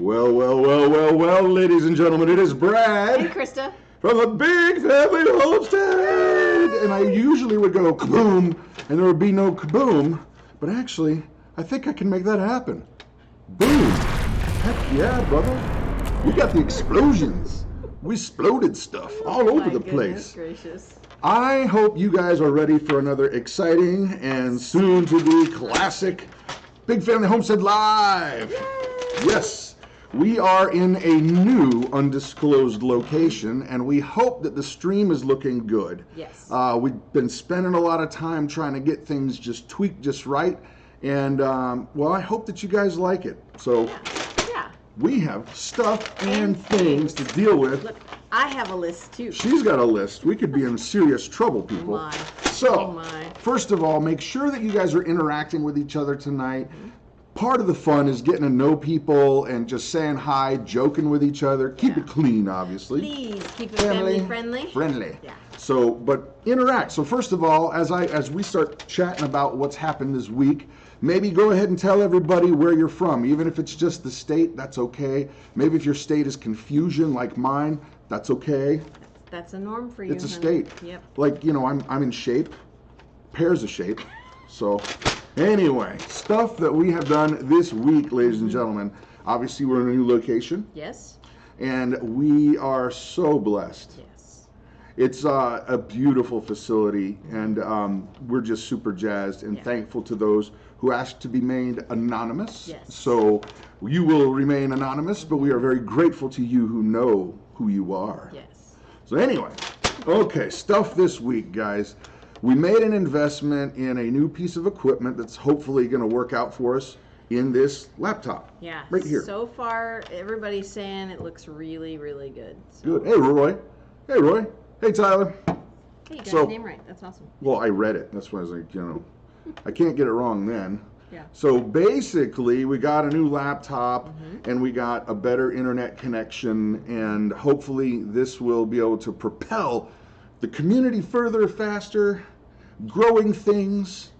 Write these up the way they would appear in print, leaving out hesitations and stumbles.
Well, ladies and gentlemen, it is Brad. Hey, Christa. From the Big Family Homestead. And I usually would go kaboom, and there would be no kaboom, but actually, I think I can make that happen. Boom. Heck yeah, brother. We got the explosions. We exploded stuff all over the place. Gracious. I hope you guys are ready for another exciting and soon-to-be classic Big Family Homestead Live. Yay! Yes, we are in a new undisclosed location, and we hope that the stream is looking good. Yes. We've been spending a lot of time trying to get things just tweaked just right, and well, I hope that you guys like it. So. Yeah. We have stuff and things to deal with. Look, I have a list too. She's got a list. We could be in serious trouble, people. Oh my. So, Oh my. first of all, make sure that you guys are interacting with each other tonight. Part of the fun is getting to know people and just saying hi, joking with each other. Keep it clean, obviously. Please keep it family friendly. Friendly. Yeah. So, but interact. So first of all, as we start chatting about what's happened this week, maybe go ahead and tell everybody where you're from. Even if it's just the state, that's okay. Maybe if your state is confusion like mine, that's okay. That's a norm for you. It's a state. Yep. Like, you know, I'm in shape. Pears of shape. So, anyway, stuff that we have done this week, ladies and gentlemen. Obviously, we're in a new location. Yes. And we are so blessed. Yes. It's a beautiful facility, and we're just super jazzed and thankful to those who asked to be made anonymous. Yes. So you will remain anonymous, but we are very grateful to you who know who you are. Yes. So anyway, okay, stuff this week, guys. We made an investment in a new piece of equipment that's hopefully going to work out for us in this laptop. Yeah. Right here. So far, everybody's saying it looks really, really good. So. Good. Hey, Roy. Hey, Roy. Hey, Tyler. Hey, you got So- your name right. That's awesome. Well, I read it. That's why I was like, you know, I can't get it wrong then. Yeah. So basically, we got a new laptop and we got a better internet connection, and hopefully this will be able to propel the community further, faster, growing things.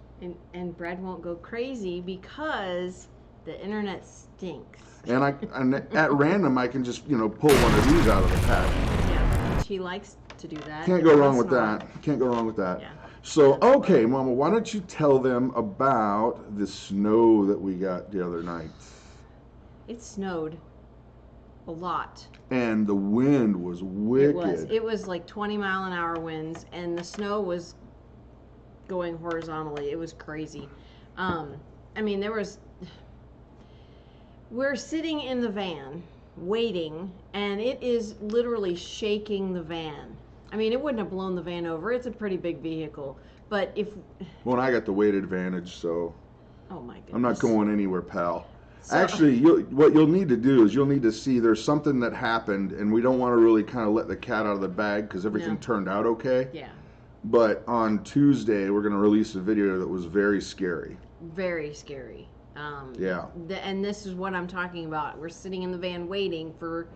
And Brad won't go crazy because the internet stinks. And at random, I can just, you know, pull one of these out of the pack. Yeah. She likes to do that. Can't go wrong Let's with not. that. Can't go wrong with that. Yeah. So, okay, Mama, why don't you tell them about the snow that we got the other night? It snowed a lot. And the wind was wicked. It was like 20-mile-an-hour winds, and the snow was going horizontally. It was crazy. I mean, we're sitting in the van waiting, and it is literally shaking the van. I mean, it wouldn't have blown the van over. It's a pretty big vehicle. But if... Well, I got the weight advantage, so Oh, my goodness. I'm not going anywhere, pal. So- Actually, what you'll need to do is you'll need to see there's something that happened, and we don't want to really kind of let the cat out of the bag because everything No. turned out okay. Yeah. But on Tuesday, we're going to release a video that was very scary. Very scary. Yeah. And this is what I'm talking about. We're sitting in the van waiting for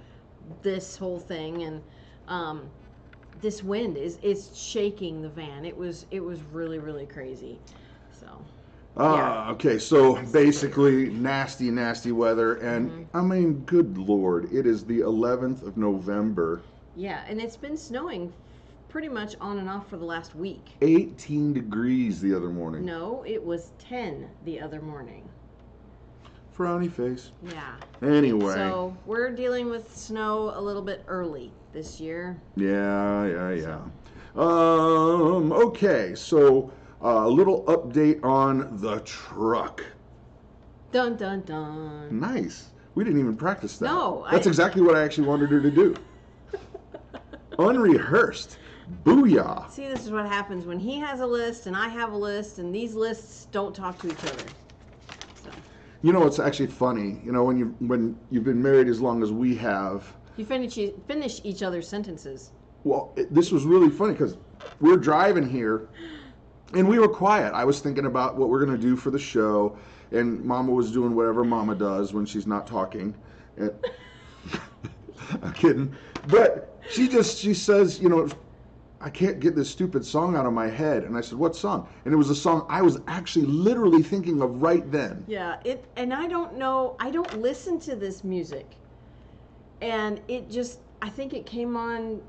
this whole thing, and this wind is shaking the van. It was really, really crazy. So. Yeah. Okay, so basically nasty, nasty weather, and I mean, good Lord, it is the 11th of November. Yeah, and it's been snowing pretty much on and off for the last week. 18 degrees the other morning. No, it was 10 the other morning. Frowny face. Yeah. Anyway. So we're dealing with snow a little bit early this year. Yeah. Okay, so a little update on the truck. Dun dun dun. Nice. We didn't even practice that. No, That's exactly what I actually wanted her to do. Unrehearsed. Booyah. See, this is what happens when he has a list and I have a list, and these lists don't talk to each other. So You know, it's actually funny. You know, when you've been married as long as we have. you finish each other's sentences. Well, this was really funny because we're driving here, and we were quiet. I was thinking about what we're gonna do for the show, and Mama was doing whatever Mama does when she's not talking. And I'm kidding, but she says, you know, I can't get this stupid song out of my head. And I said, what song? And it was a song I was actually literally thinking of right then. Yeah, and I don't know, I don't listen to this music. And it just, I think it came on,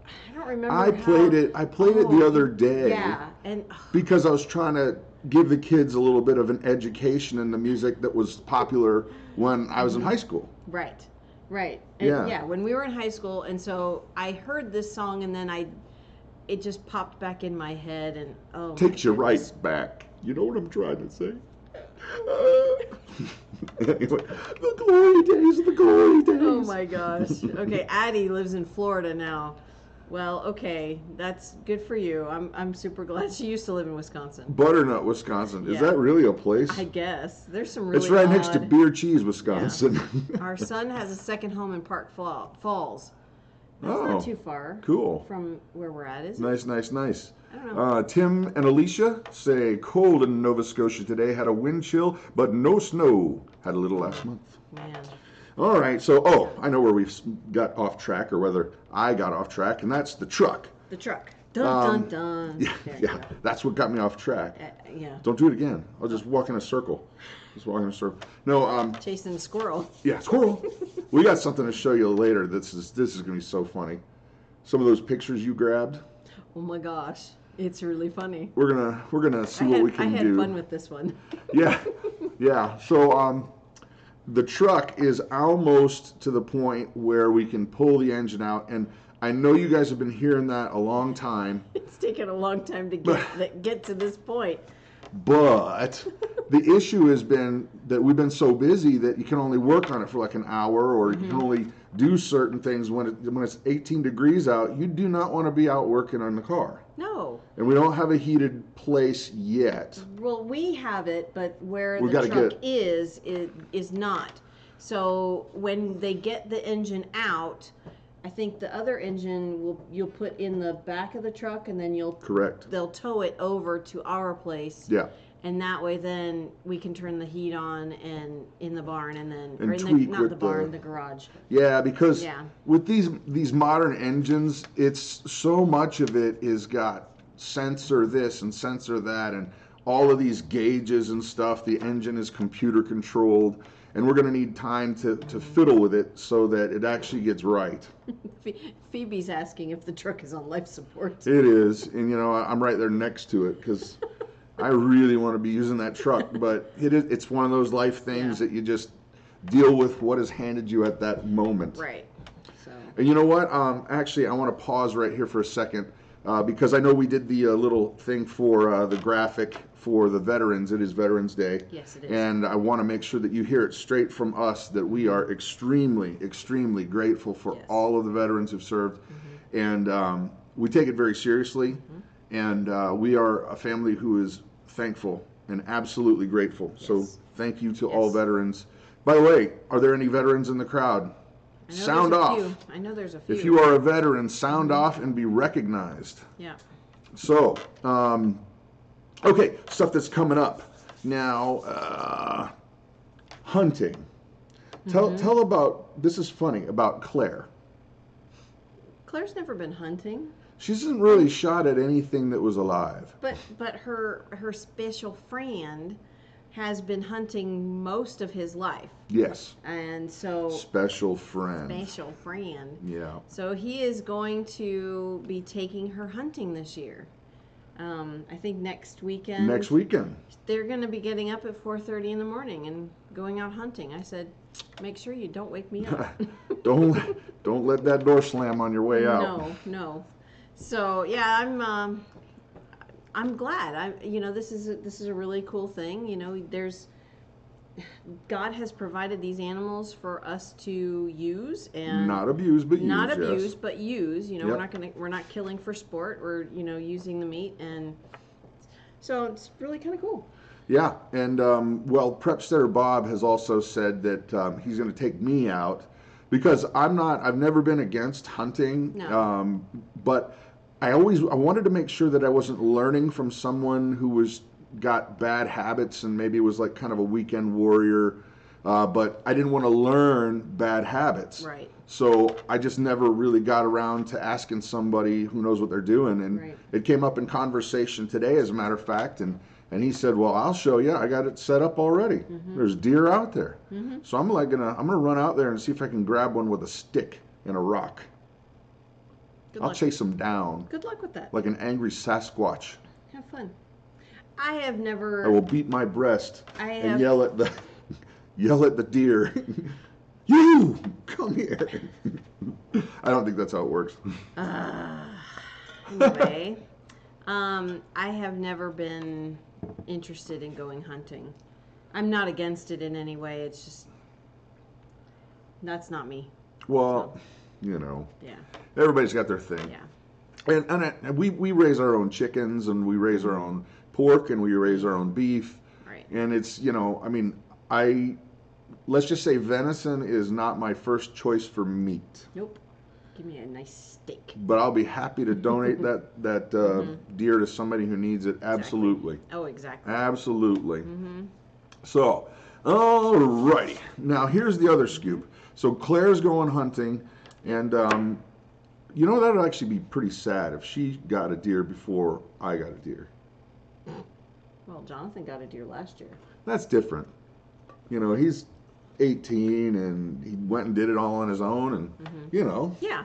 I don't remember I played it the other day. Yeah, and because I was trying to give the kids a little bit of an education in the music that was popular when I was in high school. Right. And Yeah. when we were in high school, and so I heard this song, and then it just popped back in my head, and takes you right back. You know what I'm trying to say? Anyway, the glory days. Oh my gosh. Okay, Addie lives in Florida now. Well, okay, that's good for you. I'm super glad. She used to live in Wisconsin. Butternut, Wisconsin. Is Yeah. that really a place? I guess there's some really. It's right next to odd- Beer Cheese, Wisconsin. Our son has a second home in Park Falls. That's Oh, not too far cool. from where we're at, is it? Nice. I don't know. Tim and Alicia say cold in Nova Scotia today. Had a wind chill, but no snow. Had a little last month. Man. All right, so, I know where we've got off track, or whether I got off track, and that's the truck. The truck. Dun, dun, dun. Yeah, There you yeah, go. that's what got me off track. Yeah. Don't do it again. I'll just walk in a circle. No, Chasing the squirrel. yeah, squirrel. We got something to show you later. This is gonna be so funny. Some of those pictures you grabbed. Oh my gosh. It's really funny. We're gonna see what we can I had do. fun with this one. Yeah. So the truck is almost to the point where we can pull the engine out, and I know you guys have been hearing that a long time. It's taken a long time to get to this point. But the issue has been that we've been so busy that you can only work on it for like an hour, or you can only do certain things when it's 18 degrees out. You do not want to be out working on the car. No. And we don't have a heated place yet. Well, we have it, but where We the gotta truck get is not. So when they get the engine out, I think the other engine you'll put in the back of the truck, and then Correct. they'll tow it over to our place. Yeah. And that way, then we can turn the heat on and in the barn, and then And or in tweak not with the barn, the garage. Yeah, because Yeah. with these modern engines, it's so much of it is got sensor this and sensor that, and all of these gauges and stuff. The engine is computer controlled, and we're going to need time to fiddle with it so that it actually gets right. Phoebe's asking if the truck is on life support. It is, and I'm right there next to it because I really want to be using that truck, but it's one of those life things that you just deal with what is handed you at that moment. Right. So. And you know what? Actually, I want to pause right here for a second because I know we did the little thing for the graphic for the veterans. It is Veterans Day. Yes, it is. And I want to make sure that you hear it straight from us that we are extremely, extremely grateful for all of the veterans who've served. And we take it very seriously. And we are a family who is thankful and absolutely grateful. Yes. So thank you to all veterans. By the way, are there any veterans in the crowd? Sound off. I know there's a few. If you are a veteran, sound off and be recognized. Yeah. So, okay, stuff that's coming up. Now, hunting. Tell about, this is funny, about Claire. Claire's never been hunting. She hasn't really shot at anything that was alive. But her special friend has been hunting most of his life. Yes. And so Special friend. Yeah. So he is going to be taking her hunting this year. I think next weekend. Next weekend. They're going to be getting up at 4:30 in the morning and going out hunting. I said, make sure you don't wake me up. Don't let that door slam on your way out. No. So yeah, I'm glad. This is a really cool thing. God has provided these animals for us to use and Not abuse, but use. not abuse, yes. but use. Yep. We're not killing for sport. We're using the meat, and so it's really kind of cool. Yeah, and Prepsteader Bob has also said that he's going to take me out because I've never been against hunting, No. But I wanted to make sure that I wasn't learning from someone who got bad habits and maybe was like kind of a weekend warrior. but I didn't want to learn bad habits. Right. So I just never really got around to asking somebody who knows what they're doing. And Right. it came up in conversation today, as a matter of fact. And he said, well, I'll show you. I got it set up already. There's deer out there. So I'm gonna run out there and see if I can grab one with a stick and a rock. I'll chase them down. Good luck with that. Like an angry Sasquatch. Have fun. I have never. I will beat my breast and have- yell at the deer. You come here. I don't think that's how it works. Anyway, I have never been interested in going hunting. I'm not against it in any way. It's just that's not me. Well, you know, Yeah. everybody's got their thing. Yeah. And we raise our own chickens, and we raise our own pork, and we raise our own beef. Right. And it's, you know, I mean, let's just say venison is not my first choice for meat. Nope. Give me a nice steak. But I'll be happy to donate that deer to somebody who needs it. Absolutely. Oh, exactly. Absolutely. So, alrighty. Now here's the other scoop. So Claire's going hunting, and you know, that would actually be pretty sad if she got a deer before I got a deer. Well, Jonathan got a deer last year. That's different. You know, he's 18 and he went and did it all on his own, and you know. Yeah.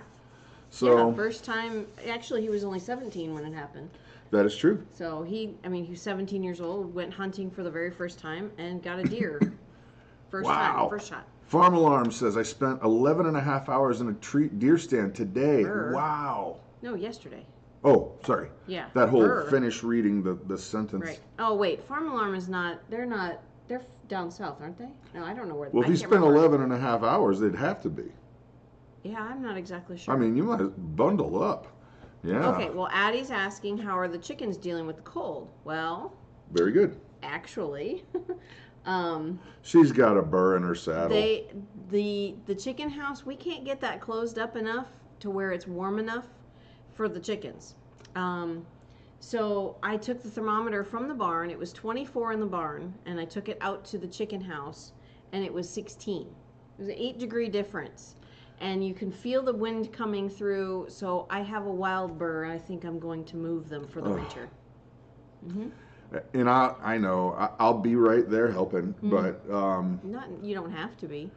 So yeah, first time. Actually, he was only 17 when it happened. that is true. So he was 17 years old, went hunting for the very first time, and got a deer. First Wow. time, first shot. Farm Alarm says I spent 11 and a half hours in a deer stand today. Brr. Wow. No, yesterday. Oh, sorry. Yeah. That whole Brr. finish reading the sentence. Right. Oh, wait. Farm Alarm is not. They're down south, aren't they? No, I don't know where. Well, if I you can't spent remember. 11 and a half hours, they'd have to be. Yeah, I'm not exactly sure. I mean, you might bundle up. Yeah. Okay, well, Addie's asking, how are the chickens dealing with the cold? Well, Very good. actually, She's got a burr in her saddle. the chicken house, we can't get that closed up enough to where it's warm enough for the chickens. So I took the thermometer from the barn. It was 24 in the barn, and I took it out to the chicken house, and it was 16. It was an 8-degree difference. And you can feel the wind coming through, so I have a wild burr. I think I'm going to move them for the winter. And I know I'll be right there helping, but Not, you don't have to be.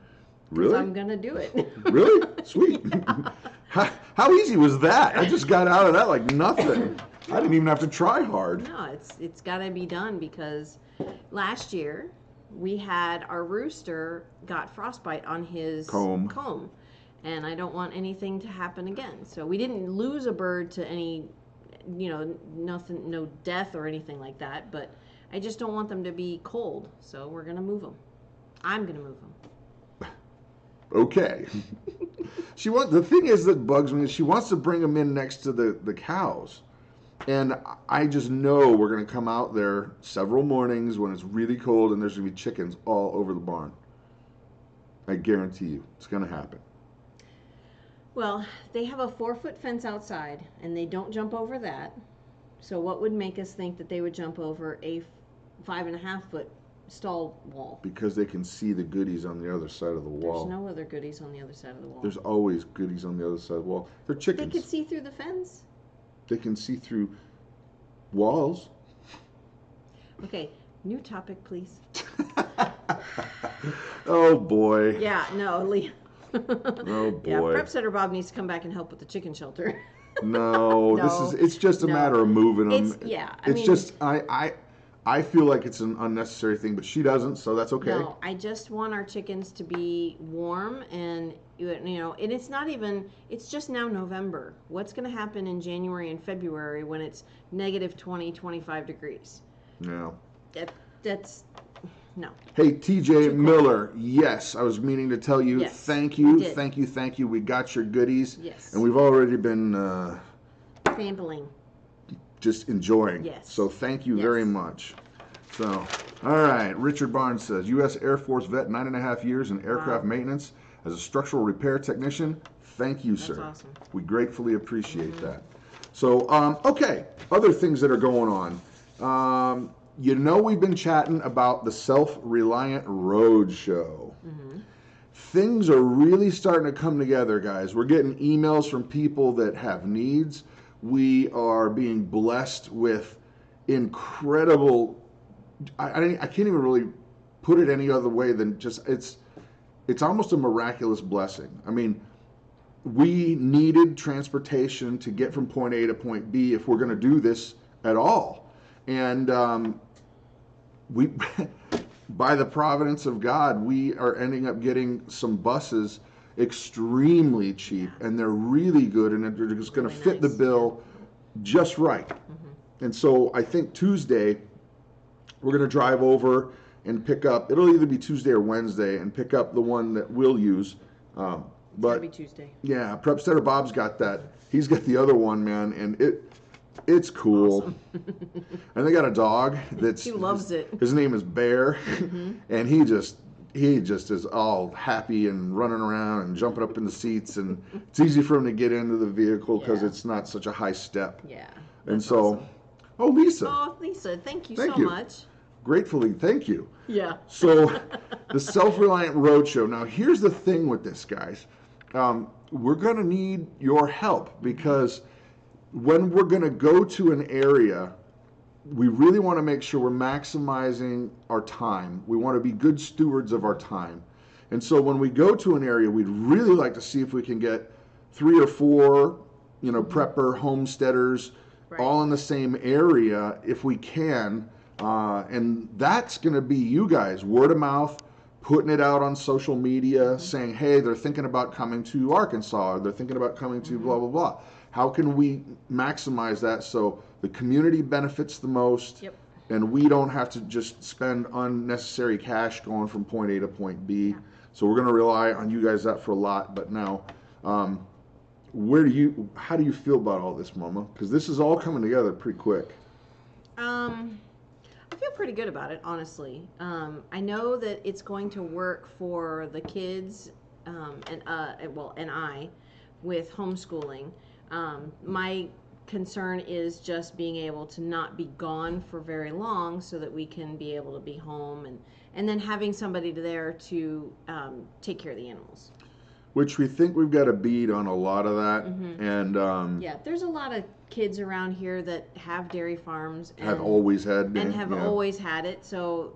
'Cause really, I'm gonna do it. really sweet. How easy was that? I just got out of that like nothing. I didn't even have to try hard. No, it's got to be done because last year we had our rooster got frostbite on his comb, and I don't want anything to happen again. So we didn't lose a bird to any, nothing, no death or anything like that. But I just don't want them to be cold. So we're gonna move them. I'm gonna move them. Okay. The thing is that bugs me is she wants to bring them in next to the cows. And I just know we're going to come out there several mornings when it's really cold and there's going to be chickens all over the barn. I guarantee you it's going to happen. Well, they have a 4-foot fence outside, and they don't jump over that. So what would make us think that they would jump over a 5.5-foot stall wall? Because they can see the goodies on the other side of the wall. There's no other goodies on the other side of the wall. There's always goodies on the other side of the wall. They're chickens. They could see through the fence. They can see through walls. Okay, new topic, please. Oh boy. Yeah, no, Lee. Oh boy. Yeah, Prep Setter Bob needs to come back and help with the chicken shelter. No, it's just a matter of moving them. I feel like it's an unnecessary thing, but she doesn't, so that's okay. No, I just want our chickens to be warm, and and it's not even, it's just now November. What's going to happen in January and February when it's negative 20, 25 degrees? No. That's no. Hey, TJ Miller, yes, I was meaning to tell you, Yes, thank you, you did. thank you. We got your goodies. Yes. And we've already been Sampling. just enjoying. Yes. So thank you Yes. very much. So, all right, Richard Barnes says, U.S. Air Force vet, 9.5 years in aircraft maintenance as a structural repair technician. Thank you, sir. That's awesome. We gratefully appreciate that. So, okay, other things that are going on. You know, we've been chatting about the Self-Reliant Road Show. Mm-hmm. Things are really starting to come together, guys. We're getting emails from people that have needs. We are being blessed with incredible, I can't even really put it any other way than just, it's almost a miraculous blessing. I mean, we needed transportation to get from point A to point B if we're going to do this at all. And we, by the providence of God, we are ending up getting some buses extremely cheap, and they're really good, and they're just going to Really fit the nice, bill just right. Mm-hmm. And so I think Tuesday, we're going to drive over and pick up, it'll either be Tuesday or Wednesday, and pick up the one that we'll use. It's But gotta be Tuesday. yeah, Prepsteader Bob's got that. He's got the other one, man, and it's cool. Awesome. And they got a dog that's He loves it. His name is Bear, Mm-hmm. and he just is all happy and running around and jumping up in the seats, and it's easy for him to get into the vehicle because Yeah. it's not such a high step. Yeah. And that's so, awesome. oh, Lisa, Oh, Lisa, thank you Thank so you. much. gratefully, thank you. Yeah. So, the Self-Reliant Roadshow. Now, here's the thing with this, guys. We're going to need your help, because when we're going to go to an area, we really want to make sure we're maximizing our time. We want to be good stewards of our time. And so when we go to an area, we'd really like to see if we can get 3 or 4, prepper homesteaders, Right. all in the same area if we can. And that's going to be you guys, word of mouth, putting it out on social media, saying, hey, they're thinking about coming to Arkansas, or they're thinking about coming to blah, blah, blah. How can we maximize that so the community benefits the most? Yep. And we don't have to just spend unnecessary cash going from point A to point B. Yeah. So we're going to rely on you guys that for a lot. But now, how do you feel about all this, Mama? Because this is all coming together pretty quick. I feel pretty good about it, honestly. I know that it's going to work for the kids, and I, with homeschooling. My concern is just being able to not be gone for very long, so that we can be able to be home, and then having somebody there to take care of the animals. Which we think we've got a bead on a lot of that. Mm-hmm. And Yeah, there's a lot of kids around here that have dairy farms and have always had and have yeah. always had it. So,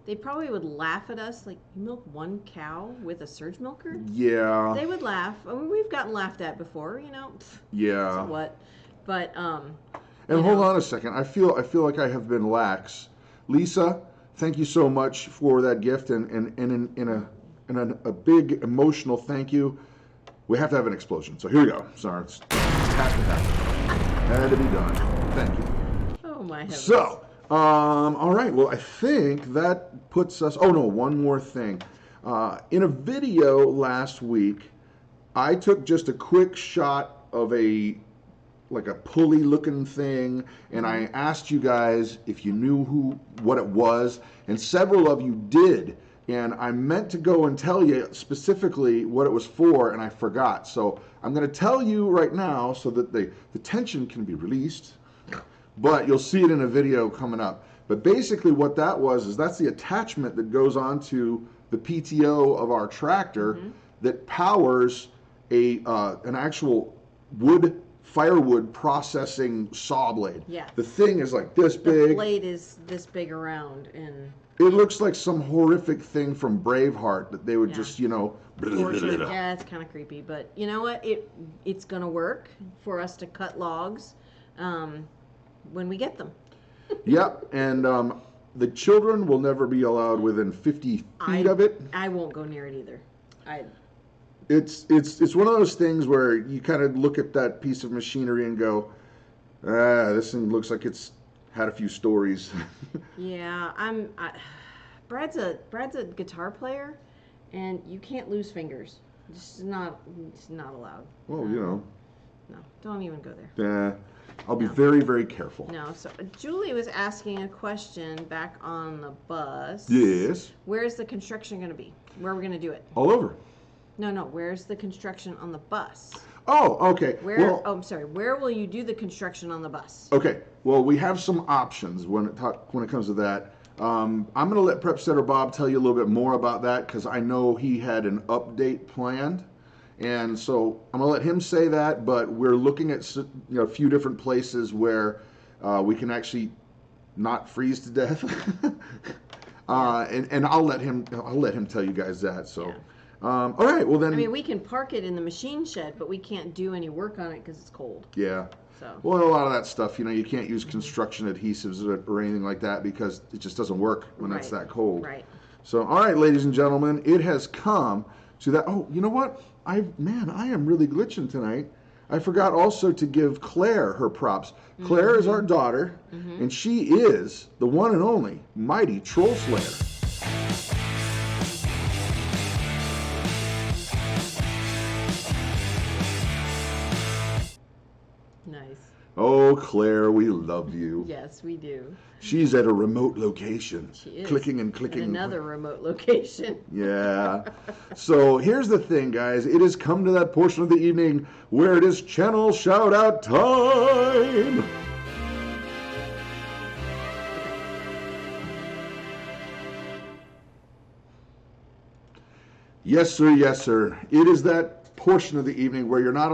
they probably would laugh at us, like, you milk one cow with a surge milker? Yeah. They would laugh. I mean, we've gotten laughed at before, Yeah. So what? But And hold on a second. I feel like I have been lax. Lisa, thank you so much for that gift, and in a big emotional thank you. We have to have an explosion. So here we go. Sorry, it has to happen. Had to be done. Thank you. oh my heavens. So, all right. Well, I think that puts us. Oh no, one more thing. In a video last week, I took just a quick shot of a pulley looking thing, and I asked you guys if you knew what it was, and several of you did. And I meant to go and tell you specifically what it was for, and I forgot. So I'm going to tell you right now so that the tension can be released. But you'll see it in a video coming up. But basically what that was is that's the attachment that goes onto the PTO of our tractor that powers an actual firewood processing saw blade. Yeah. The thing is like this The big. blade is this big around, and It looks like some horrific thing from Braveheart that they would Yeah. just, yeah, it's kind of creepy. But you know what? It's gonna work for us to cut logs when we get them. Yep, and the children will never be allowed within 50 feet of it. I won't go near it either. It's one of those things where you kind of look at that piece of machinery and go, this thing looks like it's had a few stories. Yeah, Brad's a guitar player, and you can't lose fingers. It's not allowed. Well, No, don't even go there. I'll be No. very, very careful. No, so Julie was asking a question back on the bus. Yes. Where's the construction going to be? Where are we going to do it? All over. No, where's the construction on the bus? Oh, okay. Where? I'm sorry. Where will you do the construction on the bus? Okay. Well, we have some options when it comes to that. I'm going to let Prep Setter Bob tell you a little bit more about that because I know he had an update planned. And so I'm going to let him say that, but we're looking at a few different places where we can actually not freeze to death. And I'll let him tell you guys that. So, Yeah. All right. Well then. I mean, we can park it in the machine shed, but we can't do any work on it because it's cold. Yeah. So. Well, a lot of that stuff, you can't use construction adhesives or anything like that because it just doesn't work when it's that cold. Right. So, all right, ladies and gentlemen, it has come to that. Oh, you know what? I am really glitching tonight. I forgot also to give Claire her props. Claire is our daughter, and she is the one and only Mighty Troll Slayer. Nice. Oh, Claire, we love you. Yes, we do. She's at a remote location. She is. Clicking and clicking. At another remote location. Yeah. So here's the thing, guys. It has come to that portion of the evening where it is channel shout out time. Yes, sir. Yes, sir. It is that portion of the evening where you're not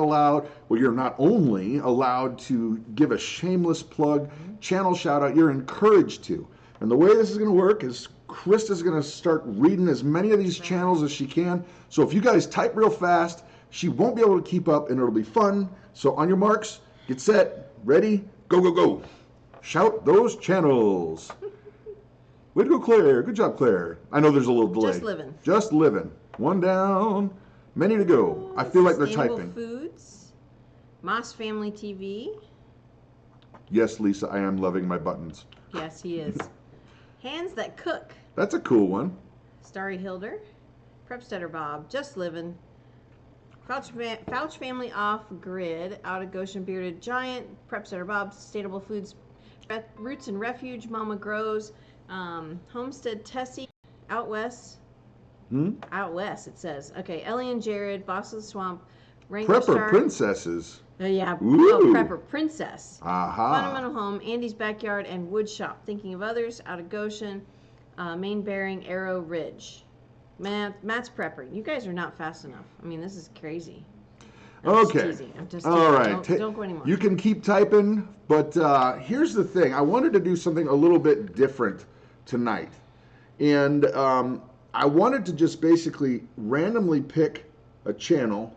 only allowed to give a shameless plug, channel shout out, you're encouraged to. And the way this is going to work is Christa's going to start reading as many of these channels as she can. So if you guys type real fast, she won't be able to keep up and it'll be fun. So on your marks, get set, ready, go, go, go. Shout those channels. Way to go, Claire. Good job, Claire. I know there's a little delay. Just living. Just living. One down, many to go. I feel like they're typing. Foods, Moss Family TV. Yes, Lisa, I am loving my buttons. Yes, he is. Hands That Cook. That's a cool one. Starry Hilder. Prepsteader Bob. Just Living. Fouch Family Off Grid. Out of Goshen Bearded Giant. Prepsteader Bob. Sustainable Foods. Roots and Refuge. Mama Grows. Homestead Tessie. Out West. Out West, it says. Okay, Ellie and Jared, Boss of the Swamp, Rainbow Prepper Princesses. Yeah, Ooh. Prepper Princess. Aha. Fundamental Home, Andy's Backyard, and Wood Shop. Thinking of Others, Out of Goshen, Main Bearing, Arrow Ridge. Matt's Prepper. You guys are not fast enough. I mean, this is crazy. Okay. I'm just all right. Don't go anymore. You can keep typing, but here's the thing. I wanted to do something a little bit different tonight. And I wanted to just basically randomly pick a channel.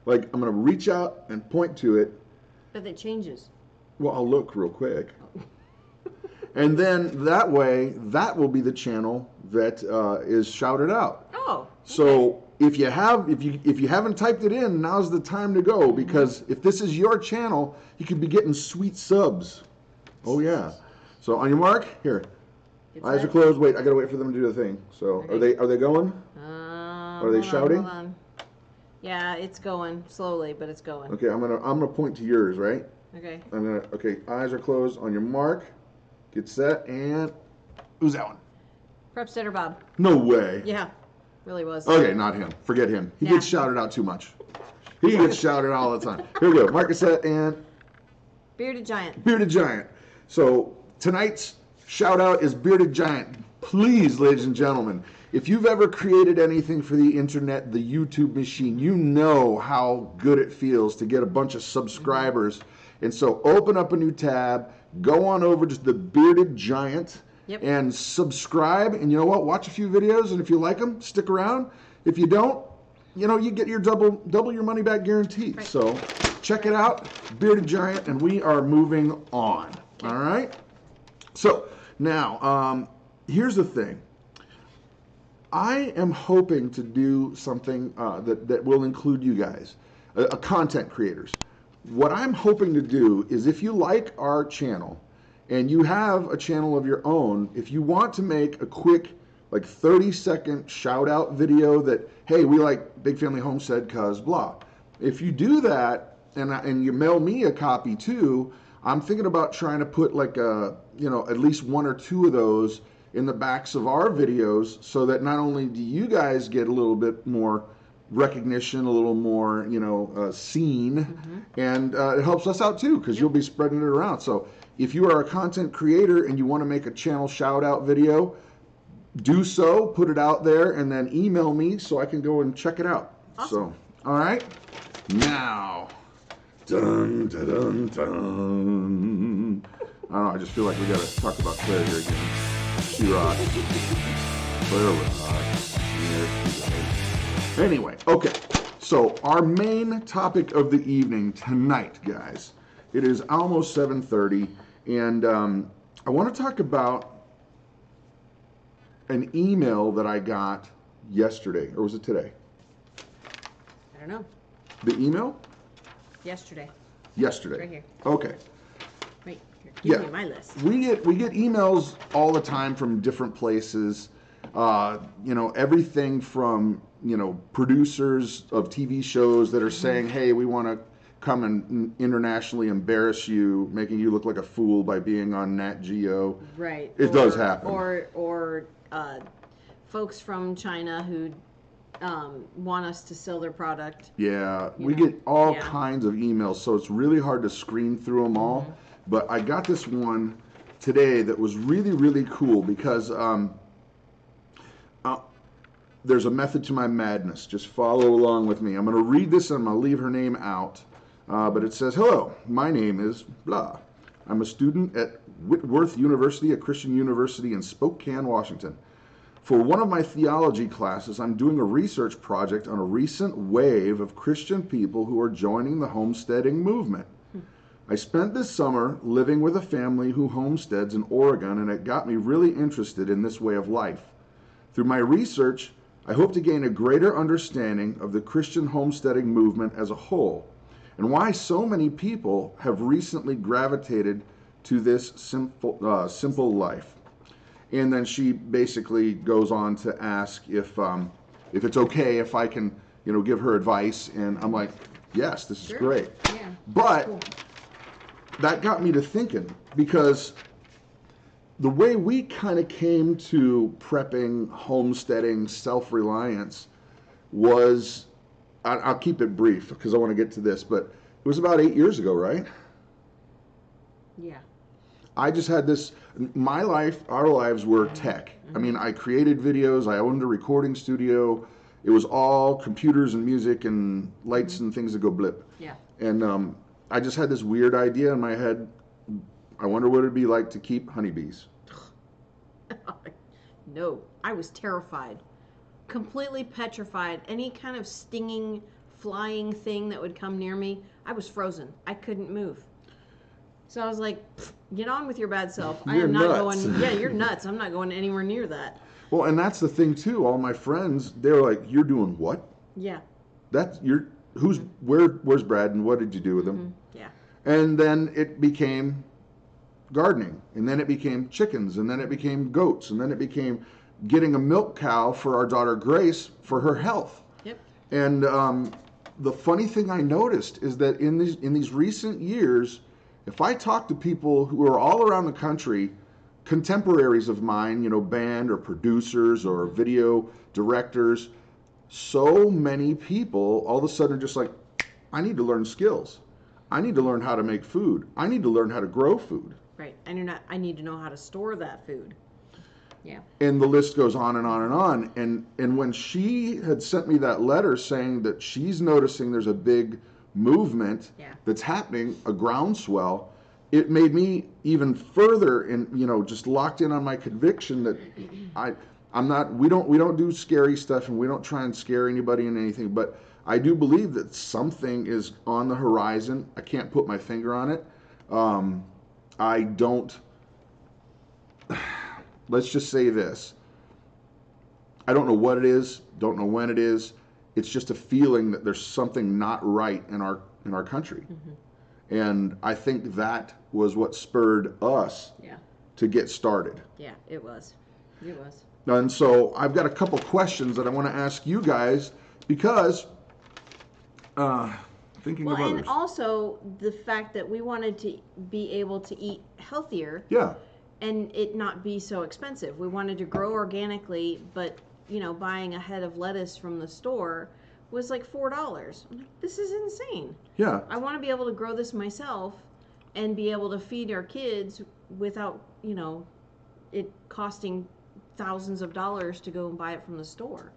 Like, I'm going to reach out and point to it. But it changes. Well, I'll look real quick. And then that way, that will be the channel that is shouted out. Oh. Okay. So if you haven't typed it in, now's the time to go, because if this is your channel, you could be getting sweet subs. Oh yeah. So on your mark, here. Eyes are closed. Wait, I gotta wait for them to do the thing. So Okay. are they going? Are they shouting? Hold on. Yeah, it's going slowly, but it's going. Okay, I'm gonna point to yours, right? Okay. Okay, eyes are closed. On your mark, get set, and who's that one? Prepsteader Bob. No way. Yeah, really was. Okay, not him. Forget him. He gets shouted out too much. He gets shouted all the time. Here we go. Mark is set, and Bearded Giant. Bearded Giant. So tonight's shout out is Bearded Giant. Please, ladies and gentlemen, if you've ever created anything for the internet, the YouTube machine, you know how good it feels to get a bunch of subscribers. And so open up a new tab, go on over to the Bearded Giant, and subscribe. And you know what? Watch a few videos, and if you like them, stick around. If you don't, you get your double your money back guarantee. Right. So check it out, Bearded Giant, and we are moving on. All right? So now, here's the thing. I am hoping to do something that will include you guys, content creators. What I'm hoping to do is, if you like our channel and you have a channel of your own, if you want to make a quick, like 30-second shout out video that, hey, we like Big Family Homestead cause blah. If you do that and you mail me a copy too, I'm thinking about trying to put like at least one or two of those in the backs of our videos, so that not only do you guys get a little bit more recognition, a little more, seen, and it helps us out too, because you'll be spreading it around. So if you are a content creator and you want to make a channel shout out video, do so, put it out there, and then email me so I can go and check it out. Awesome. So, all right, now, dun, dun, dun, dun. I don't know, I just feel like we got to talk about Claire here again. She rocks. Claire rocks. There she goes. Anyway, okay, so our main topic of the evening tonight, guys, it is almost 7:30, and I want to talk about an email that I got yesterday, or was it today? I don't know. The email? Yesterday. Yesterday. Right here. Okay. Wait, give me my list. We get emails all the time from different places. Everything from producers of TV shows that are saying, "Hey, we want to come and internationally embarrass you, making you look like a fool by being on Nat Geo." Right. It does happen. Or folks from China who want us to sell their product. Yeah, we get all kinds of emails, so it's really hard to screen through them all. But I got this one today that was really, really cool because there's a method to my madness. Just follow along with me. I'm going to read this and I'm going to leave her name out. But it says, "Hello, my name is blah. I'm a student at Whitworth University, a Christian university in Spokane, Washington. For one of my theology classes, I'm doing a research project on a recent wave of Christian people who are joining the homesteading movement. I spent this summer living with a family who homesteads in Oregon, and it got me really interested in this way of life. Through my research, I hope to gain a greater understanding of the Christian homesteading movement as a whole, and why so many people have recently gravitated to this simple life." And then she basically goes on to ask if it's okay if I can, give her advice. And I'm like, yes, this is great. Yeah. But Cool. that got me to thinking, because the way we kind of came to prepping, homesteading, self-reliance was, I'll keep it brief because I want to get to this, but it was about 8 years ago, right? Yeah. I just had this, our lives were tech. I mean, I created videos, I owned a recording studio. It was all computers and music and lights and things that go blip. Yeah. And I just had this weird idea in my head. I wonder what it'd be like to keep honeybees. No, I was terrified. Completely petrified. Any kind of stinging, flying thing that would come near me, I was frozen. I couldn't move. So I was like, get on with your bad self. I am not going, yeah, you're nuts. I'm not going anywhere near that. Well, and that's the thing too. All my friends, they're like, "You're doing what?" Yeah. Where's Brad and what did you do with him? Yeah. And then it became gardening, and then it became chickens, and then it became goats, and then it became getting a milk cow for our daughter Grace for her health. Yep. And the funny thing I noticed is that in these recent years, if I talk to people who are all around the country, contemporaries of mine, band or producers or video directors, so many people all of a sudden are just like, I need to learn skills. I need to learn how to make food. I need to learn how to grow food. Right. I need to know how to store that food. Yeah. And the list goes on and on and on. And when she had sent me that letter saying that she's noticing there's a big movement that's happening, a groundswell, it made me even further just locked in on my conviction that we don't do scary stuff, and we don't try and scare anybody in anything, but I do believe that something is on the horizon. I can't put my finger on it. Let's just say this. I don't know what it is, don't know when it is. It's just a feeling that there's something not right in our country. And I think that was what spurred us to get started. Yeah, it was. It was. And so I've got a couple questions that I want to ask you guys, because thinking of others. And also the fact that we wanted to be able to eat healthier. Yeah. And it not be so expensive. We wanted to grow organically, but buying a head of lettuce from the store was like $4. I'm like, this is insane. Yeah. I want to be able to grow this myself and be able to feed our kids without, you know, it costing thousands of dollars to go and buy it from the store.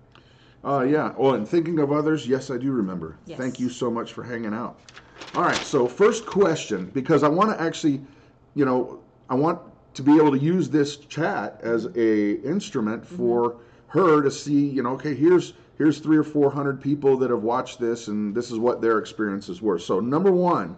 Yeah. Well, and thinking of others, yes, I do remember. Yes. Thank you so much for hanging out. All right. So first question, because I want to actually, you know, I want to be able to use this chat as a instrument for her to see, you know, okay, here's 300 or 400 people that have watched this, and this is what their experiences were. So number one,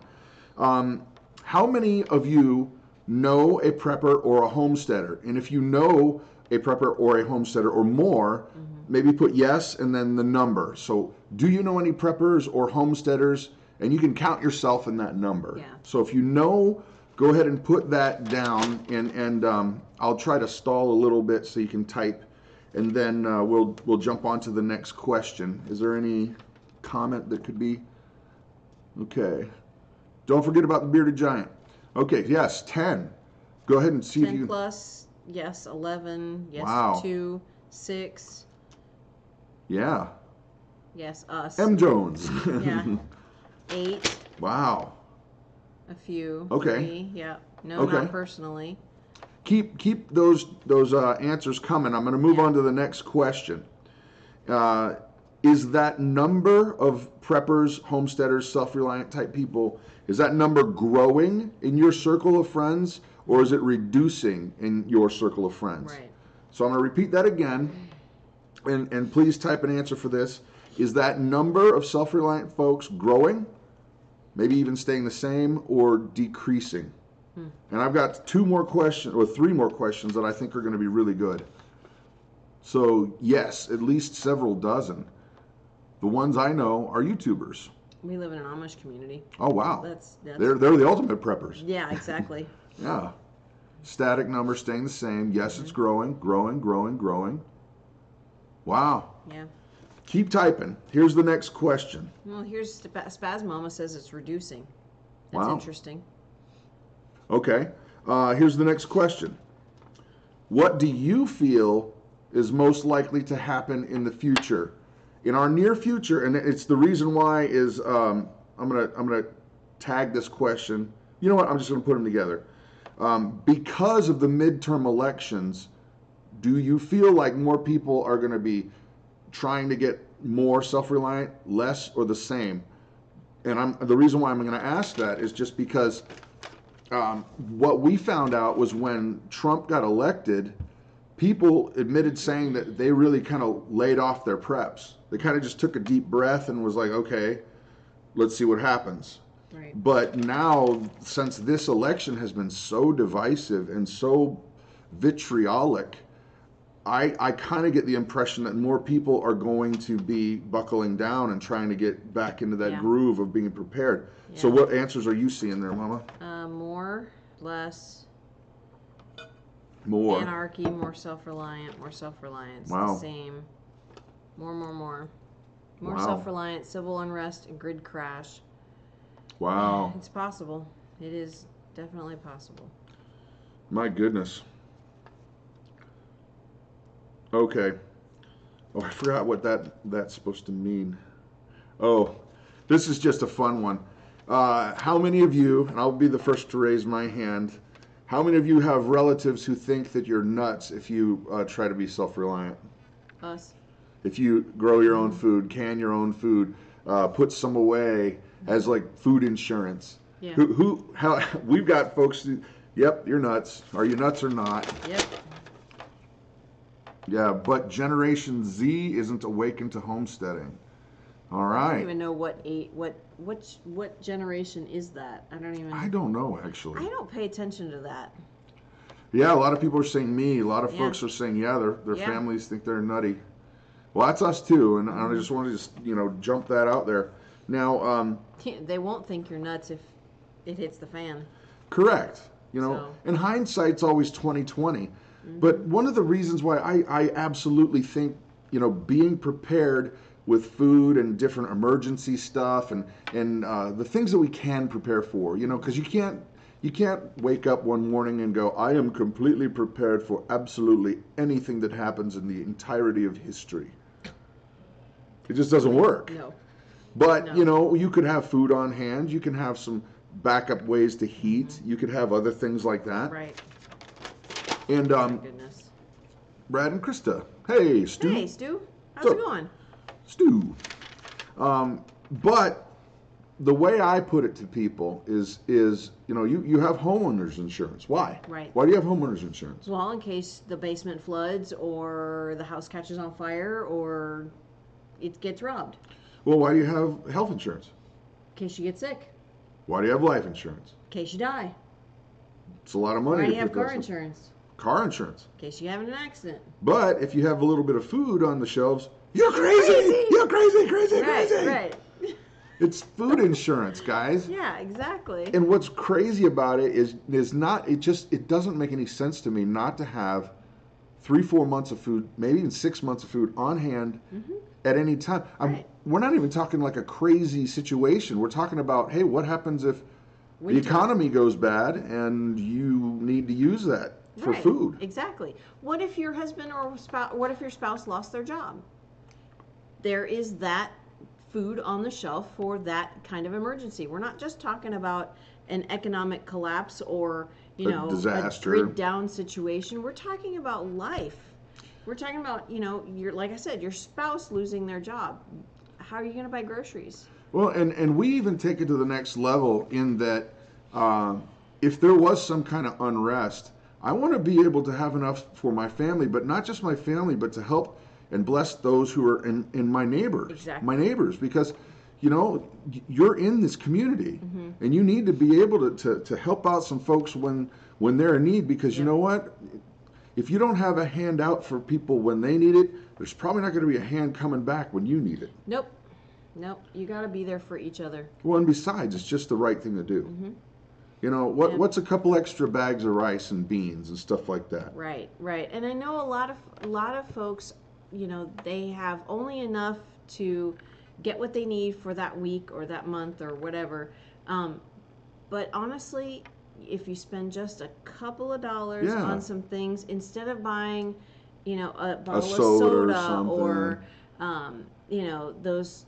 how many of you know a prepper or a homesteader? And if you know a prepper or a homesteader or more, maybe put yes and then the number. So do you know any preppers or homesteaders? And you can count yourself in that number. Yeah. So if you know, go ahead and put that down, and I'll try to stall a little bit so you can type, and then we'll jump on to the next question. Is there any comment that could be? Okay. Don't forget about the bearded giant. Okay, yes, 10. Go ahead and see if 10 you can. plus, yes, 11, yes, Wow. 2, 6, Yeah. yes, us. M. Jones. Yeah. 8, Wow. a few. Okay. 3, yeah. No, Okay. not personally. Keep those answers coming. I'm going to move on to the next question. Is that number of preppers, homesteaders, self-reliant type people, is that number growing in your circle of friends, or is it reducing in your circle of friends? Right. So I'm going to repeat that again, and please type an answer for this. Is that number of self-reliant folks growing, maybe even staying the same, or decreasing? And I've got 2 more questions, or 3 more questions that I think are going to be really good. So yes, at least several dozen. The ones I know are YouTubers. We live in an Amish community. Oh wow, That's they're the ultimate preppers. yeah, exactly. Yeah, static number staying the same. Yes, it's growing. Wow. Yeah. Keep typing. Here's the next question. Well, here's Spasmama says it's reducing. That's Wow. interesting. Okay. Here's the next question. What do you feel is most likely to happen in the future? In our near future, and it's the reason why is I'm gonna tag this question. You know what? I'm just gonna put them together. Because of the midterm elections, do you feel like more people are going to be trying to get more self-reliant, less, or the same? And the reason why I'm going to ask that is just because what we found out was when Trump got elected, people admitted saying that they really kind of laid off their preps. They kind of just took a deep breath and was like, okay, let's see what happens. Right. But now, since this election has been so divisive and so vitriolic, I kind of get the impression that more people are going to be buckling down and trying to get back into that groove of being prepared. Yeah. So what answers are you seeing there, Mama? More, less, More. anarchy, more self-reliance, Wow. the same, more Wow. self-reliance, civil unrest, and grid crash. Wow. It's possible. It is definitely possible. My goodness. Okay. Oh, I forgot what that's supposed to mean. Oh, this is just a fun one. How many of you, and I'll be the first to raise my hand, how many of you have relatives who think that you're nuts if you try to be self-reliant? Us. If you grow your own food, can your own food, put some away as like food insurance. Yeah. How we've got folks who, yep, you're nuts. Are you nuts or not? Yep. Yeah, but Generation Z isn't awakened to homesteading. All I right. don't even know what generation is that. I don't know, actually. I don't pay attention to that. Yeah, a lot of people are saying me. A lot of Yeah. folks are saying, yeah, their Yeah. families think they're nutty. Well, that's us too, and I just wanted to jump that out there. Now, They won't think you're nuts if it hits the fan. correct. So. And hindsight's always 20/20. But one of the reasons why I absolutely think, being prepared with food and different emergency stuff and the things that we can prepare for, because you can't wake up one morning and go, I am completely prepared for absolutely anything that happens in the entirety of history. It just doesn't work. No. But, No. you know, you could have food on hand. You can have some backup ways to heat. You could have other things like that. Right. And My goodness. Brad and Christa. Hey, Stu. Hey, Stu. How's So- it going? Stu. But the way I put it to people is you know, you have homeowners insurance. Why? Right. Why do you have homeowners insurance? Well, in case the basement floods or the house catches on fire or it gets robbed. Well, why do you have health insurance? In case you get sick. Why do you have life insurance? In case you die. It's a lot of money. Why do to you have put car those- insurance? Car insurance. In case you have an accident. But if you have a little bit of food on the shelves, you're crazy! Crazy! You're crazy, crazy, Right, crazy! right. It's food insurance, guys. Yeah, exactly. And what's crazy about it is not, it doesn't make any sense to me not to have 3-4 months of food, maybe even 6 months of food on hand at any time. Right. We're not even talking like a crazy situation. We're talking about, hey, what happens if Winter. the economy goes bad and you need to use that for Right, food? Exactly. What if your husband or spouse, what if your spouse lost their job? There is that food on the shelf for that kind of emergency. We're not just talking about an economic collapse or, you A know, disaster. a grid down situation. We're talking about life. We're talking about, you know, like I said, your spouse losing their job. How are you going to buy groceries? Well, and we even take it to the next level in that if there was some kind of unrest, I want to be able to have enough for my family, but not just my family, but to help and bless those who are in my neighbors. Exactly. My neighbors, because, you know, you're in this community and you need to be able to help out some folks when they're in need, because you know what? If you don't have a hand out for people when they need it, there's probably not going to be a hand coming back when you need it. Nope. Nope. You got to be there for each other. Well, and besides, it's just the right thing to do. You know, what's a couple extra bags of rice and beans and stuff like that? Right, right. And I know a lot of folks, you know, they have only enough to get what they need for that week or that month or whatever. But honestly, if you spend just a couple of dollars on some things, instead of buying, you know, a bottle of soda or you know, those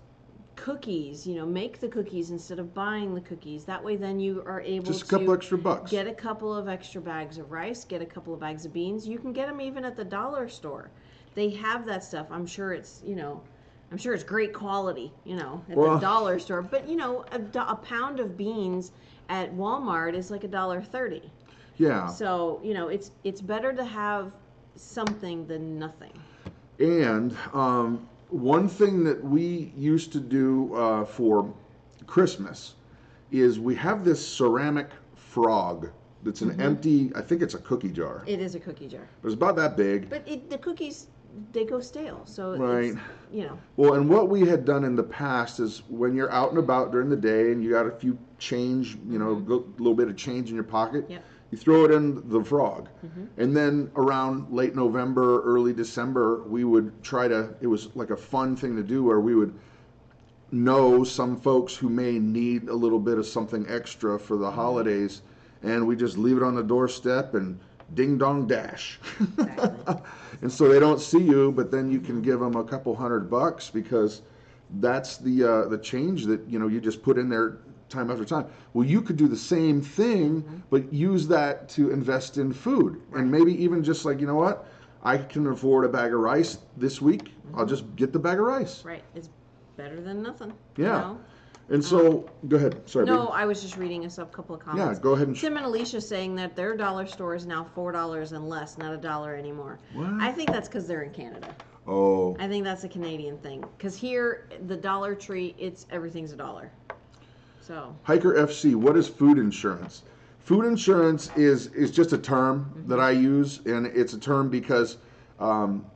cookies, you know, make the cookies instead of buying the cookies. That way then you are able Just a couple extra bucks. Get a couple of extra bags of rice, get a couple of bags of beans. You can get them even at the dollar store. They have that stuff. I'm sure it's, you know, I'm sure it's great quality, you know, at the dollar store. But, you know, a pound of beans at Walmart is like $1.30. Yeah. So, you know, it's better to have something than nothing. And one thing that we used to do for Christmas is we have this ceramic frog that's an empty, I think it's a cookie jar. It is a cookie jar. It's about that big. But the cookies, they go stale. So, Right. it's, you know. Well, and what we had done in the past is when you're out and about during the day and you got a few change, you know, a little bit of change in your pocket, Yep. you throw it in the frog. And then around late November, early December, we would try to, it was like a fun thing to do where we would know some folks who may need a little bit of something extra for the holidays, and we just leave it on the doorstep and ding dong dash. Exactly. And so they don't see you, but then you can give them a couple $100 because that's the change that, you know, you just put in there time after time. Well, you could do the same thing, but use that to invest in food. And maybe even just like, you know what, I can afford a bag of rice this week. I'll just get the bag of rice. Right. It's better than nothing. Yeah. You know? And so, go ahead. Sorry. No, babe. I was just reading a couple of Yeah, comments. go ahead and. Tim and Alicia saying that their dollar store is now $4 and less, not $1 anymore. What? I think that's because they're in Canada. Oh. I think that's a Canadian thing. Because here, the Dollar Tree, everything's $1. So. Hiker FC, what is food insurance? Food insurance is just a term that I use, and it's a term because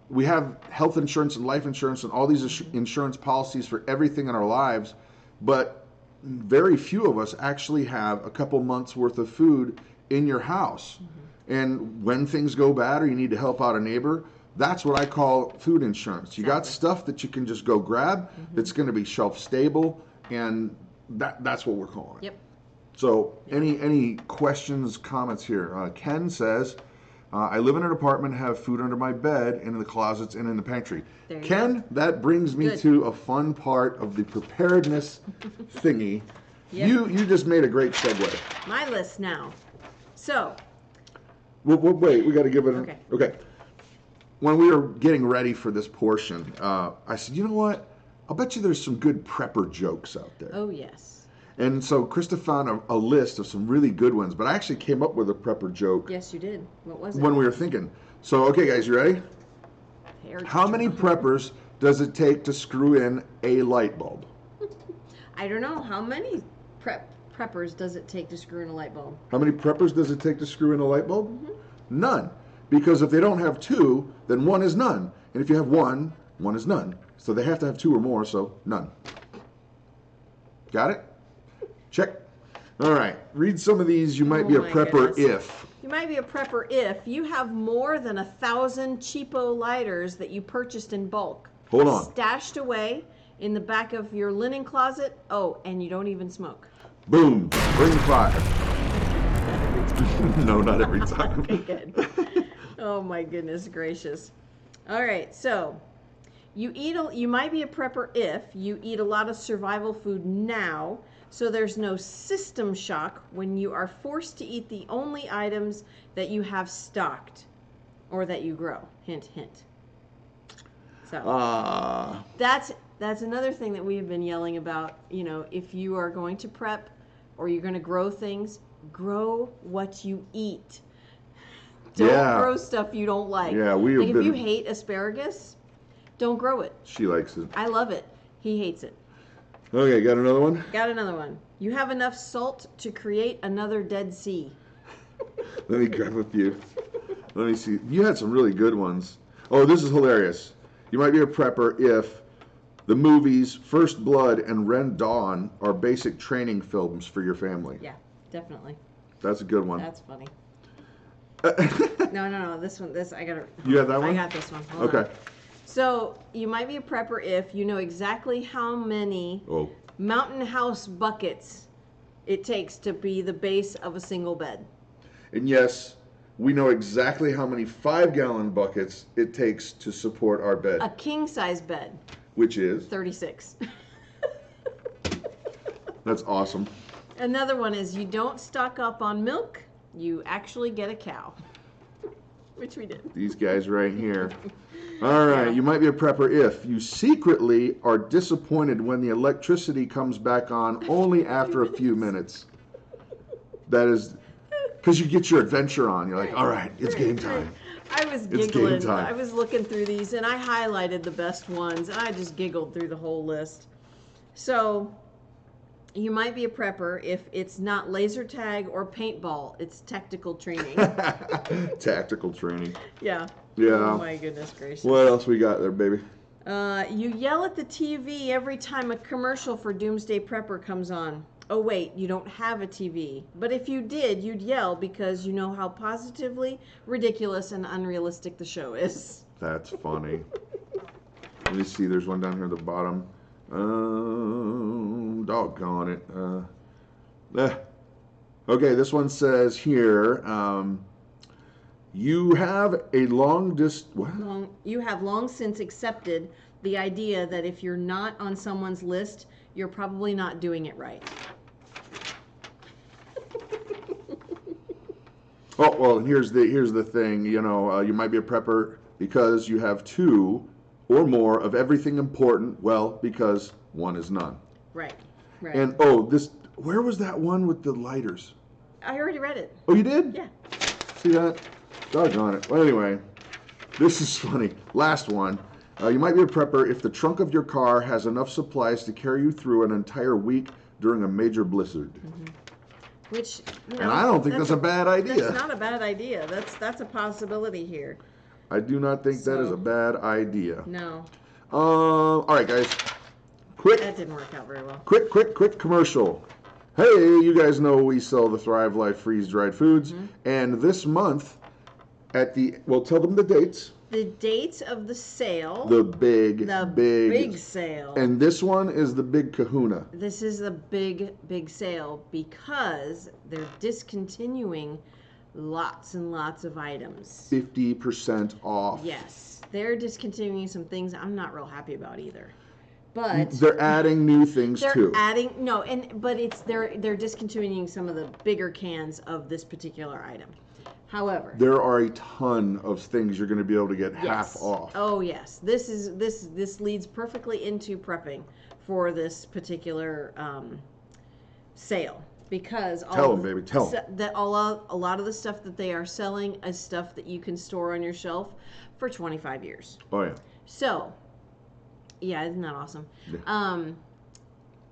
we have health insurance and life insurance and all these insurance policies for everything in our lives, but very few of us actually have a couple months worth of food in your house. And when things go bad or you need to help out a neighbor, that's what I call food insurance. You got stuff that you can just go grab that's going to be shelf stable, and that's what we're calling it. Yep. So any questions, comments here? Ken says, I live in an apartment, have food under my bed, and in the closets, and in the pantry. There you Ken, that brings me Good. to a fun part of the preparedness thingy. Yep. You just made a great segue. My list now. So. Wait, we got to give it. Okay. When we were getting ready for this portion, I said, you know what? I'll bet you there's some good prepper jokes out there. Oh, yes. And so Christa found a list of some really good ones, but I actually came up with a prepper joke. Yes, you did. What was it? When we were thinking. So, okay, guys, you ready? How many preppers does it take to screw in a light bulb? I don't know. How many preppers does it take to screw in a light bulb? How many preppers does it take to screw in a light bulb? Mm-hmm. None. Because if they don't have two, then one is none. And if you have one, one is none. So they have to have two or more, so none. Got it? Check. All right. Read some of these. You might be a prepper if. You might be a prepper if you have more than 1,000 cheapo lighters that you purchased in bulk. Hold on. Stashed away in the back of your linen closet. Oh, and you don't even smoke. Boom. Bring fire. No, not every time. Okay, good. Oh my goodness gracious. All right, so you might be a prepper if you eat a lot of survival food now, so there's no system shock when you are forced to eat the only items that you have stocked or that you grow. Hint, hint. So that's another thing that we have been yelling about. You know, if you are going to prep or you're going to grow things, grow what you eat. Don't grow stuff you don't like. Yeah, we have if you hate asparagus, don't grow it. She likes it. I love it. He hates it. Okay, got another one? Got another one. You have enough salt to create another Dead Sea. Let me grab a few. Let me see. You had some really good ones. Oh, this is hilarious. You might be a prepper if the movies First Blood and Red Dawn are basic training films for your family. Yeah, definitely. That's a good one. That's funny. No. This I got it. You got that one? I got this one. Hold on. So you might be a prepper if you know exactly how many mountain house buckets it takes to be the base of a single bed. And yes, we know exactly how many 5-gallon buckets it takes to support our bed. A king size bed. Which is? 36. That's awesome. Another one is you don't stock up on milk, you actually get a cow. Which we did. These guys right here. All right, you might be a prepper if you secretly are disappointed when the electricity comes back on only after a few minutes. That is because you get your adventure on. You're like, all right, it's game time. I was giggling. I was looking through these and I highlighted the best ones and I just giggled through the whole list. So you might be a prepper if it's not laser tag or paintball. It's tactical training. Tactical training. Yeah. Yeah. Oh my goodness gracious. What else we got there, baby? You yell at the TV every time a commercial for Doomsday Prepper comes on. Oh wait, you don't have a TV. But if you did, you'd yell because you know how positively ridiculous and unrealistic the show is. That's funny. Let me see, there's one down here at the bottom. Doggone it. Okay, this one says here, you have long since accepted the idea that if you're not on someone's list, you're probably not doing it right. Oh, well, here's the thing, you know, you might be a prepper because you have 2 or more of everything important, well, because one is none. Right. And where was that one with the lighters? I already read it. Oh, you did? Yeah. See that? Doggone it. Well, anyway, this is funny. Last one. You might be a prepper if the trunk of your car has enough supplies to carry you through an entire week during a major blizzard. Mm-hmm. Which, and I don't think that's a bad idea. That's not a bad idea. That's a possibility here. I do not think that is a bad idea. No. All right, guys. That didn't work out very well. Quick commercial. Hey, you guys know we sell the Thrive Life freeze-dried foods, and this month tell them the dates. The dates of the sale. The big sale. And this one is the big kahuna. This is the big sale because they're discontinuing lots and lots of items. 50% off. Yes, they're discontinuing some things I'm not real happy about either. But they're adding new things too. They're discontinuing some of the bigger cans of this particular item. However, there are a ton of things you're going to be able to get half off. Oh yes, this leads perfectly into prepping for this particular sale, because tell them, baby, tell them that a lot of the stuff that they are selling is stuff that you can store on your shelf for 25 years. Oh yeah. So, yeah, isn't that awesome? Yeah.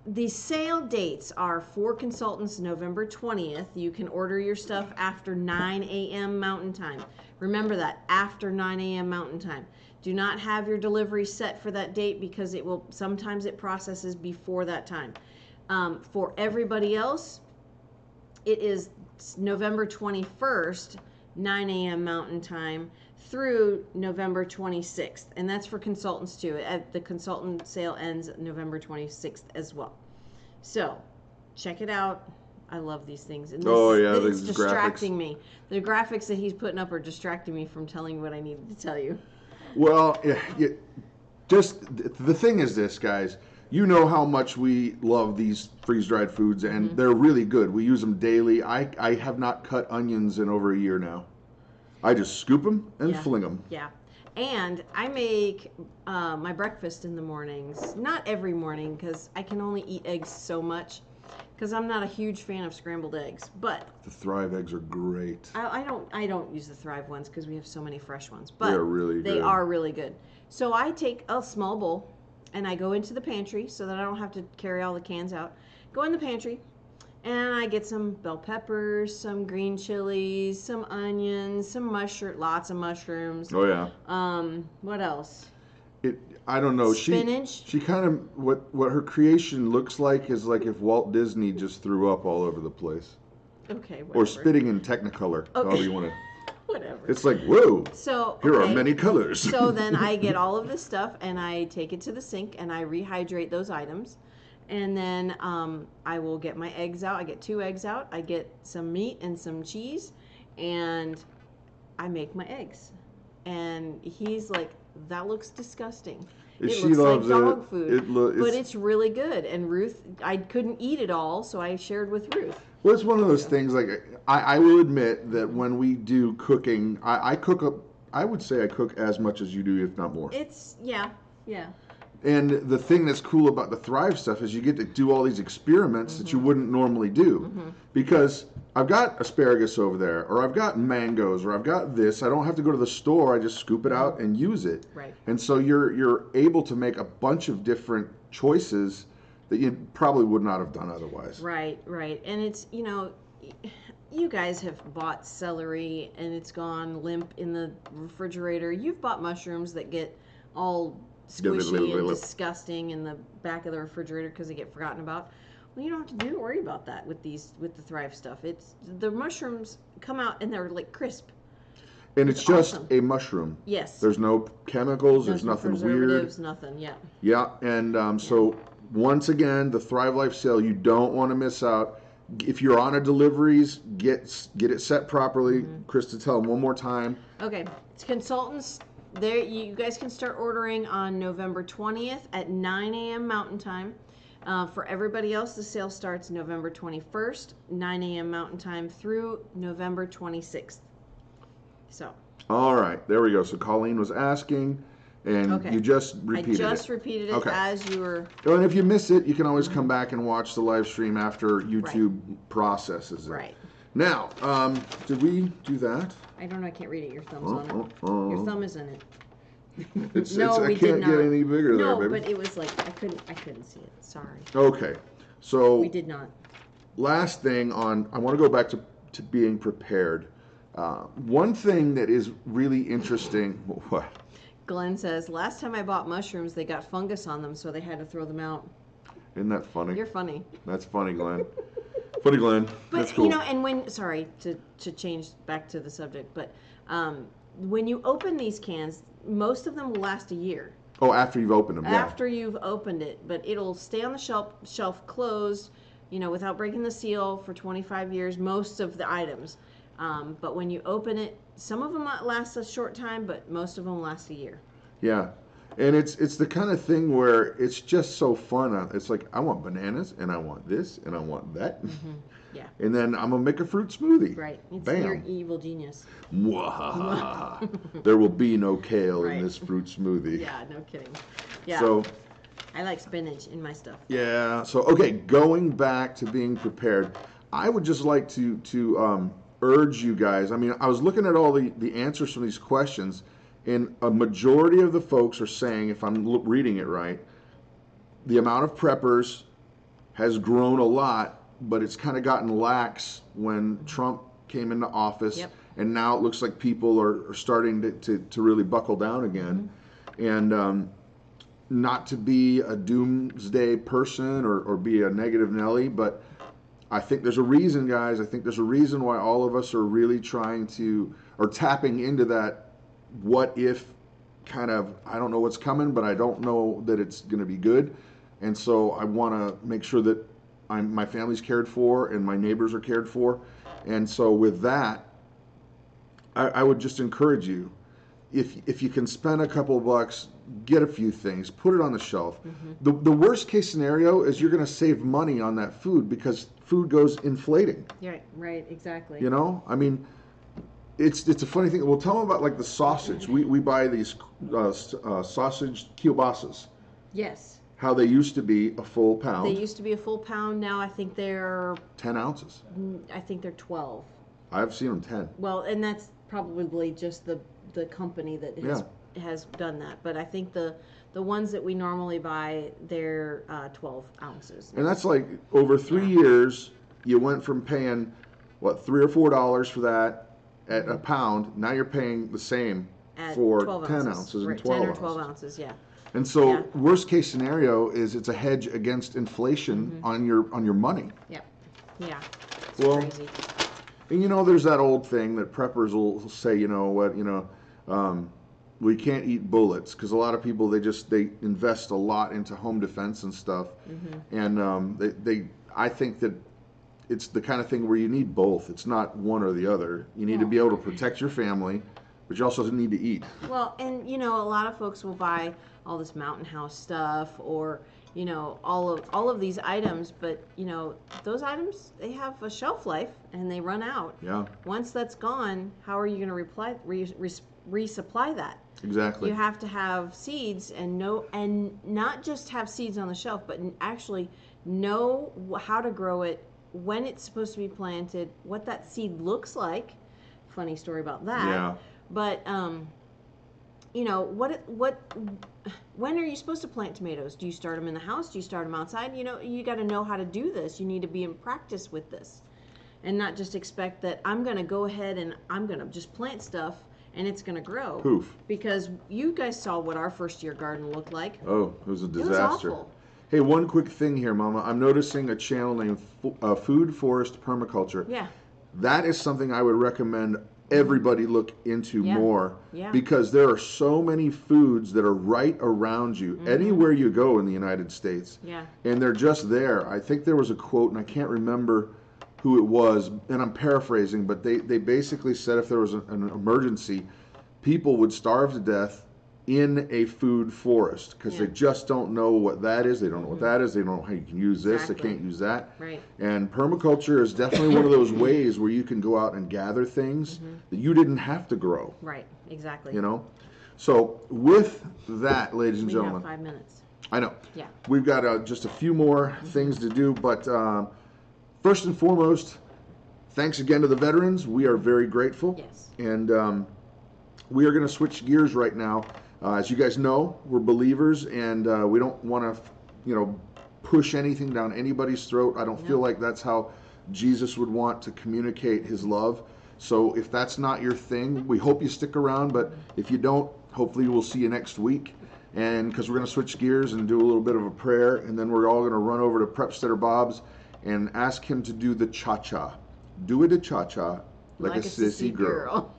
The sale dates are for consultants November 20th. You can order your stuff after 9 a.m. Mountain Time. Remember that, after 9 a.m. Mountain Time. Do not have your delivery set for that date, because sometimes it processes before that time. For everybody else, it is November 21st, 9 a.m. Mountain Time, through November 26th, and that's for consultants too. The consultant sale ends November 26th as well. So check it out. I love these things. And it's distracting me. The graphics that he's putting up are distracting me from telling you what I needed to tell you. Well, just the thing is this, guys. You know how much we love these freeze-dried foods, and they're really good. We use them daily. I have not cut onions in over a year now. I just scoop them and fling them. Yeah. And I make my breakfast in the mornings. Not every morning, because I can only eat eggs so much, because I'm not a huge fan of scrambled eggs. But the Thrive eggs are great. I don't use the Thrive ones because we have so many fresh ones. But they're really good. They are really good. So I take a small bowl and I go into the pantry so that I don't have to carry all the cans out. Go in the pantry. And I get some bell peppers, some green chilies, some onions, some lots of mushrooms. Oh yeah. What else? I don't know. Spinach. She kind of what her creation looks like is like if Walt Disney just threw up all over the place. Okay. Whatever. Or spitting in Technicolor. Okay. However you want to. Whatever. It's like, whoa. So here are many colors. So then I get all of this stuff and I take it to the sink and I rehydrate those items. And then I will get my eggs out. I get 2 eggs out. I get some meat and some cheese, and I make my eggs. And he's like, that looks disgusting. It looks like dog food, but it's really good. And Ruth, I couldn't eat it all, so I shared with Ruth. Well, it's one of those things, like, I will admit that when we do cooking, I cook up, I would say I cook as much as you do, if not more. Yeah. And the thing that's cool about the Thrive stuff is you get to do all these experiments that you wouldn't normally do. Because I've got asparagus over there, or I've got mangoes, or I've got this. I don't have to go to the store. I just scoop it out and use it. Right. And so you're able to make a bunch of different choices that you probably would not have done otherwise. Right. And it's, you guys have bought celery and it's gone limp in the refrigerator. You've bought mushrooms that get all squishy and disgusting in the back of the refrigerator because they get forgotten about. Well, you don't have to worry about that with the Thrive stuff. It's the mushrooms come out and they're like crisp. And it's just awesome. A mushroom. Yes. There's no chemicals. There's nothing weird. Nothing. Yeah. Yeah, and so once again, the Thrive Life sale, you don't want to miss out. If you're on a deliveries, get it set properly. Christa, tell them one more time. Okay, it's consultants. There, you guys can start ordering on November 20th at 9 a.m. Mountain Time. For everybody else, the sale starts November 21st, 9 a.m. Mountain Time through November 26th. So. All right, there we go. So Colleen was asking, and you just repeated it. I just repeated it as you were. Oh, and if you miss it, you can always come back and watch the live stream after YouTube processes it. Right. Now, did we do that? I don't know. I can't read it. Your thumb's on it. Your thumb is in it. I can't get any bigger there, baby. No, but it was like I couldn't see it. Sorry. Okay, so we did not. Last thing I want to go back to being prepared. One thing that is really interesting. What? Glenn says, last time I bought mushrooms, they got fungus on them, so they had to throw them out. Isn't that funny? You're funny. That's funny, Glenn. Funny, Glenn. But, that's cool. and sorry to change back to the subject, but when you open these cans, most of them will last a year. Oh, after you've opened them, After you've opened it, but it'll stay on the shelf closed, without breaking the seal for 25 years, most of the items. But when you open it, some of them might last a short time, but most of them last a year. Yeah. And it's the kind of thing where it's just so fun. It's like, I want bananas, and I want this, and I want that. Mm-hmm. Yeah. And then I'm going to make a fruit smoothie. Right. It's Bam. your evil genius. Mwahaha. There will be no kale in this fruit smoothie. Yeah, no kidding. Yeah. So, I like spinach in my stuff. yeah. So, okay, going back to being prepared, I would just like to urge you guys. I mean, I was looking at all the answers from these questions, and a majority of the folks are saying, if I'm reading it right, the amount of preppers has grown a lot, but it's kind of gotten lax when Trump came into office. Yep. And now it looks like people are starting to really buckle down again. Mm-hmm. And not to be a doomsday person or be a negative Nelly, but I think there's a reason, guys. I think there's a reason why all of us are really trying to, or tapping into that what if kind of, I don't know what's coming, but I don't know that it's going to be good. And so I want to make sure that my family's cared for and my neighbors are cared for. And so with that, I would just encourage you, if you can spend a couple of bucks, get a few things, put it on the shelf. Mm-hmm. The worst case scenario is you're going to save money on that food because food goes inflating. Right, exactly. You know, I mean, it's a funny thing. Well, tell them about like the sausage. We buy these sausage kielbasa's. Yes. How they used to be a full pound. They used to be a full pound. Now I think they're 10 ounces. I think they're 12. I've seen them 10. Well, and that's probably just the company that has done that. But I think the ones that we normally buy, they're 12 ounces. And that's like over 3 years, you went from paying what $3 or $4 for that at a pound. Now you're paying the same at for 12 10 ounces. ounces Right, and 12 10 or ounces. 12 ounces, yeah. And so worst case scenario is it's a hedge against inflation on your money. Yep. Yeah. It's Well, crazy. And you know, there's that old thing that preppers will say, you know what, we can't eat bullets, because a lot of people they invest a lot into home defense and stuff, and I think that it's the kind of thing where you need both. It's not one or the other. You need to be able to protect your family, but you also need to eat. Well, and a lot of folks will buy all this mountain house stuff, or all of these items, but those items, they have a shelf life and they run out. Yeah. Once that's gone, how are you going to resupply that? Exactly. You have to have seeds and not just have seeds on the shelf, but actually know how to grow it, when it's supposed to be planted, what that seed looks like. Funny story about that. Yeah. But when are you supposed to plant tomatoes? Do you start them in the house? Do you start them outside? You got to know how to do this. You need to be in practice with this, and not just expect that I'm going to go ahead and I'm going to just plant stuff and it's going to grow. Poof. Because you guys saw what our first year garden looked like. Oh, it was a disaster. It was awful. Hey, one quick thing here, Mama. I'm noticing a channel named Food Forest Permaculture. Yeah. That is something I would recommend everybody look into more, because there are so many foods that are right around you anywhere you go in the United States. Yeah. And they're just there. I think there was a quote, and I can't remember who it was, and I'm paraphrasing, but they basically said if there was an emergency, people would starve to death in a food forest, because they just don't know what that is. They don't know what that is. They don't know how you can use this. They can't use that. Right. And permaculture is definitely one of those ways where you can go out and gather things that you didn't have to grow. Right. Exactly. So with that, ladies and gentlemen, we have 5 minutes. I know. Yeah. We've got just a few more things to do, but first and foremost, thanks again to the veterans. We are very grateful. Yes. And we are going to switch gears right now. As you guys know, we're believers, and we don't want to, push anything down anybody's throat. I don't feel like that's how Jesus would want to communicate his love. So if that's not your thing, we hope you stick around. But if you don't, hopefully we'll see you next week. And because we're going to switch gears and do a little bit of a prayer, and then we're all going to run over to Prepsteader Bob's and ask him to do the cha-cha. Do it a cha-cha like a sissy girl.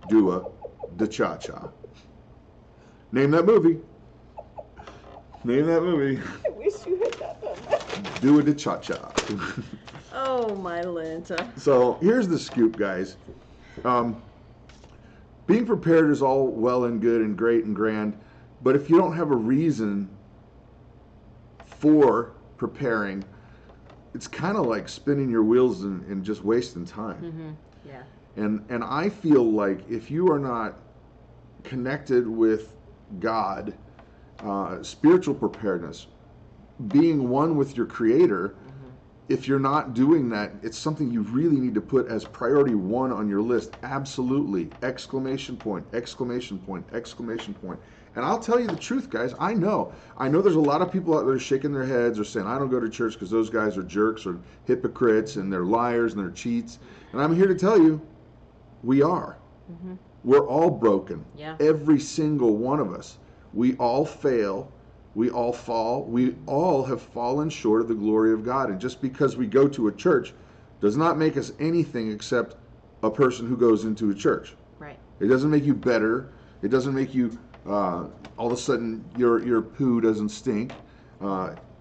Do the cha-cha. Name that movie. Name that movie. I wish you had that done. Do it a cha-cha. Oh, Oh, my Linta. So here's the scoop, guys. Being prepared is all well and good and great and grand, but if you don't have a reason for preparing, it's kind of like spinning your wheels and just wasting time. Mm-hmm. Yeah. And I feel like if you are not connected with God, spiritual preparedness, being one with your Creator, if you're not doing that, it's something you really need to put as priority one on your list. Absolutely. Exclamation point, exclamation point, exclamation point. And I'll tell you the truth, guys. I know there's a lot of people out there shaking their heads or saying, I don't go to church because those guys are jerks or hypocrites and they're liars and they're cheats. And I'm here to tell you, we are. Mm-hmm. We're all broken. Yeah. Every single one of us. We all fail. We all fall. We all have fallen short of the glory of God. And just because we go to a church does not make us anything except a person who goes into a church. Right. It doesn't make you better. It doesn't make you all of a sudden your poo doesn't stink.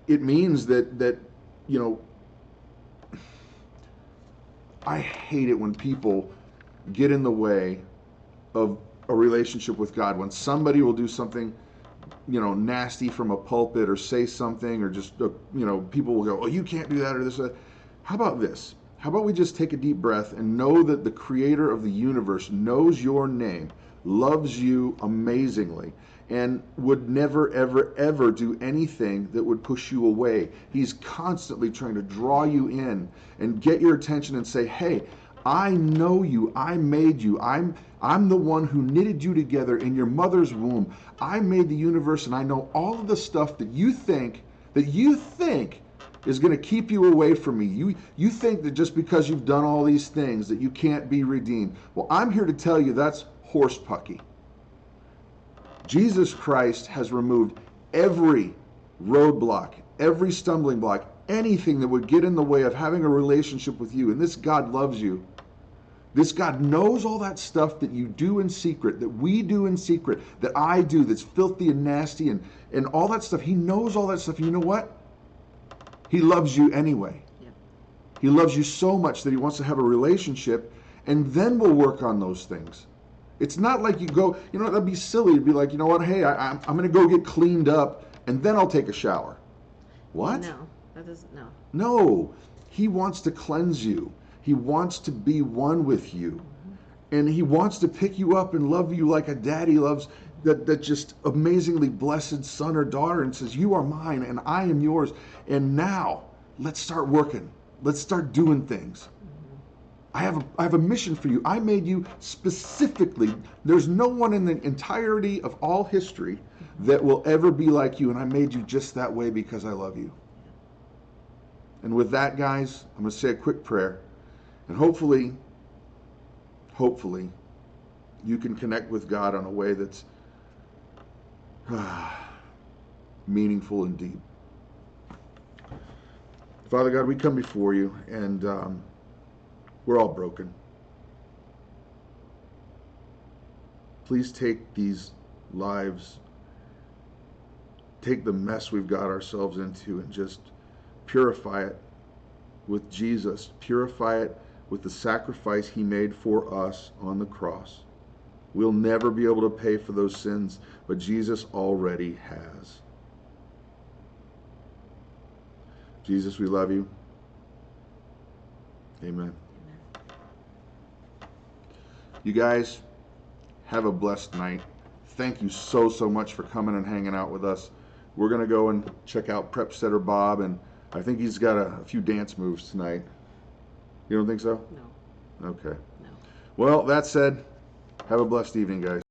It means that you know, I hate it when people get in the way of a relationship with God. When somebody will do something, you know, nasty from a pulpit or say something, or just, you know, people will go, oh, you can't do that or this or that. How about this? How about we just take a deep breath and know that the Creator of the universe knows your name, loves you amazingly, and would never, ever, ever do anything that would push you away. He's constantly trying to draw you in and get your attention and say, hey, I know you. I made you. I'm the one who knitted you together in your mother's womb. I made the universe, and I know all of the stuff that you think is going to keep you away from me. You think that just because you've done all these things that you can't be redeemed. Well, I'm here to tell you that's horse pucky. Jesus Christ has removed every roadblock, every stumbling block, anything that would get in the way of having a relationship with you. And this God loves you. This God knows all that stuff that you do in secret, that we do in secret, that I do, that's filthy and nasty and all that stuff. He knows all that stuff. And you know what? He loves you anyway. Yep. He loves you so much that he wants to have a relationship, and then we'll work on those things. It's not like you go, you know, that'd be silly to be like, you know what, hey, I'm going to go get cleaned up, and then I'll take a shower. What? No, that doesn't, no. No, he wants to cleanse you. He wants to be one with you. And he wants to pick you up and love you like a daddy loves that just amazingly blessed son or daughter, and says, you are mine and I am yours. And now let's start working. Let's start doing things. I have a mission for you. I made you specifically. There's no one in the entirety of all history that will ever be like you, and I made you just that way because I love you. And with that, guys, I'm going to say a quick prayer. And hopefully, you can connect with God in a way that's meaningful and deep. Father God, we come before you, and we're all broken. Please take these lives, take the mess we've got ourselves into, and just purify it with Jesus. Purify it with the sacrifice he made for us on the cross. We'll never be able to pay for those sins, but Jesus already has. Jesus, we love you. Amen. You guys, have a blessed night. Thank you so much for coming and hanging out with us. We're going to go and check out Prep Setter Bob, and I think he's got a few dance moves tonight. You don't think so? No. Okay. No. Well, that said, have a blessed evening, guys.